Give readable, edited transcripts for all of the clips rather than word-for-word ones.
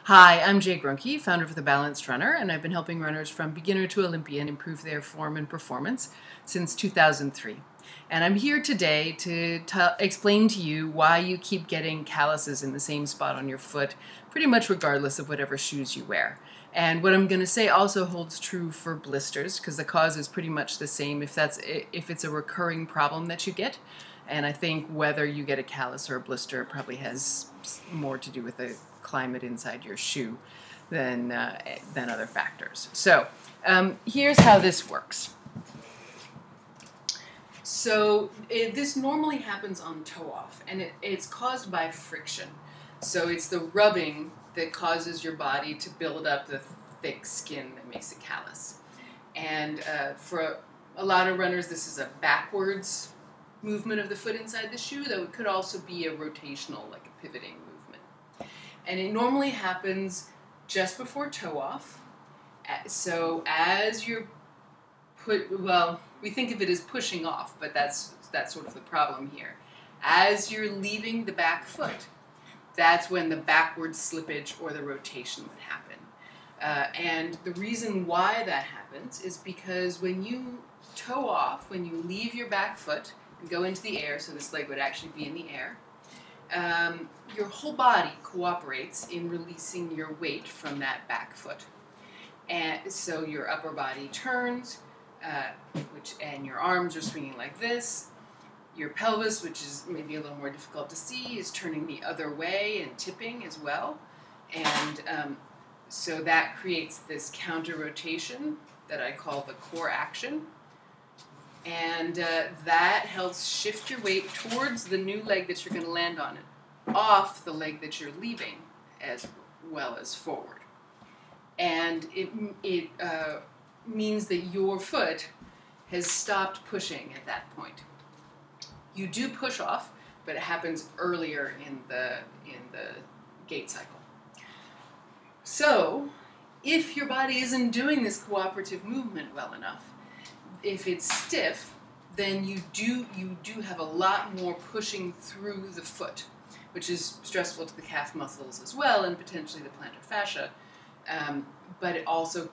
Hi, I'm Gruenke, founder of The Balanced Runner, and I've been helping runners from beginner to Olympian improve their form and performance since 2003. And I'm here today to explain to you why you keep getting calluses in the same spot on your foot, pretty much regardless of whatever shoes you wear. And what I'm going to say also holds true for blisters, because the cause is pretty much the same if it's a recurring problem that you get. And I think whether you get a callus or a blister probably has more to do with the climate inside your shoe than other factors. So here's how this works. So this normally happens on toe off, and it's caused by friction. So it's the rubbing that causes your body to build up the thick skin that makes a callus. And for a lot of runners, this is a backwards movement of the foot inside the shoe, though it could also be a rotational, like a pivoting movement. And it normally happens just before toe off. So as you're we think of it as pushing off, but that's sort of the problem here. As you're leaving the back foot, that's when the backward slippage or the rotation would happen. And the reason why that happens is because when you toe off, when you leave your back foot and go into the air, so this leg would actually be in the air, your whole body cooperates in releasing your weight from that back foot. And so your upper body turns, and your arms are swinging like this. Your pelvis, which is maybe a little more difficult to see, is turning the other way and tipping as well. And so that creates this counter rotation that I call the core action. And that helps shift your weight towards the new leg that you're going to land on, off the leg that you're leaving, as well as forward. And it means that your foot has stopped pushing at that point. You do push off, but it happens earlier in the gait cycle. So, if your body isn't doing this cooperative movement well enough, if it's stiff, then you do have a lot more pushing through the foot, which is stressful to the calf muscles as well, and potentially the plantar fascia. But it also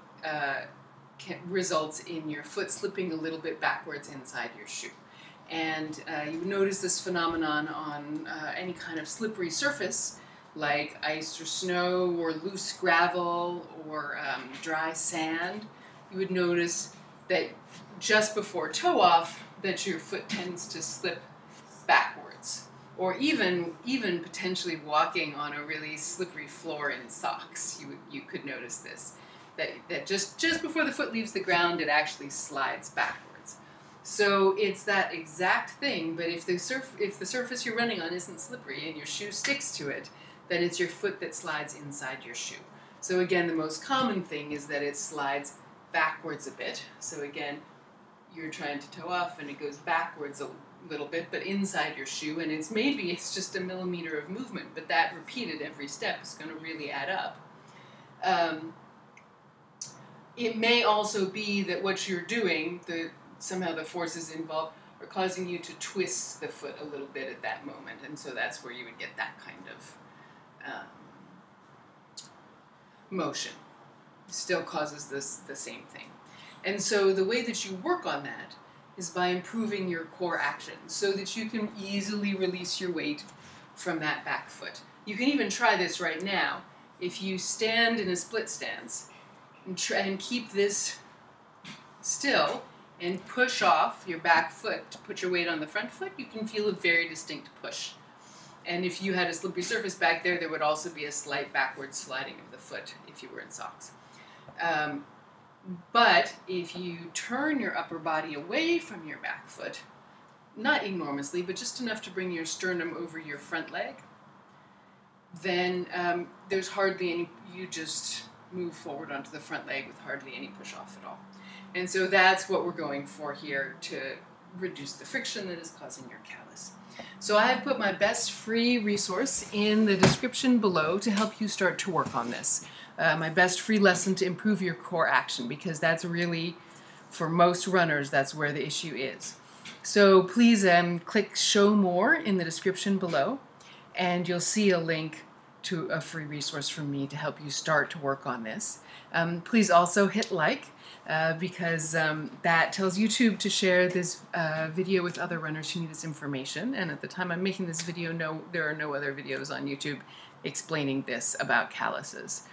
results in your foot slipping a little bit backwards inside your shoe. And you would notice this phenomenon on any kind of slippery surface, like ice or snow or loose gravel or dry sand. You would notice that just before toe off, that your foot tends to slip backwards, or even potentially walking on a really slippery floor in socks. You could notice this, that just before the foot leaves the ground, it actually slides backwards. So it's that exact thing, but if the surface you're running on isn't slippery and your shoe sticks to it, then it's your foot that slides inside your shoe. So again, the most common thing is that it slides backwards a bit. So again, you're trying to toe off and it goes backwards a little bit, but inside your shoe, and maybe it's just a millimeter of movement, but that repeated every step is going to really add up. It may also be that what you're doing, somehow the forces involved, are causing you to twist the foot a little bit at that moment, and so that's where you would get that kind of motion. It still causes the same thing. And so the way that you work on that is by improving your core action so that you can easily release your weight from that back foot. You can even try this right now. If you stand in a split stance and keep this still and push off your back foot to put your weight on the front foot, you can feel a very distinct push. And if you had a slippery surface back there, there would also be a slight backward sliding of the foot if you were in socks. But if you turn your upper body away from your back foot, not enormously, but just enough to bring your sternum over your front leg, then there's hardly any, you just move forward onto the front leg with hardly any push off at all. And so that's what we're going for here to reduce the friction that is causing your callus. So I have put my best free resource in the description below to help you start to work on this. My best free lesson to improve your core action, because that's really, for most runners, that's where the issue is. So please click show more in the description below, and you'll see a link to a free resource from me to help you start to work on this. Please also hit like, because that tells YouTube to share this video with other runners who need this information. And at the time I'm making this video, there are no other videos on YouTube explaining this about calluses.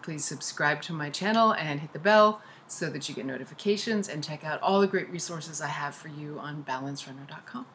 Please subscribe to my channel and hit the bell so that you get notifications, and check out all the great resources I have for you on balancerunner.com.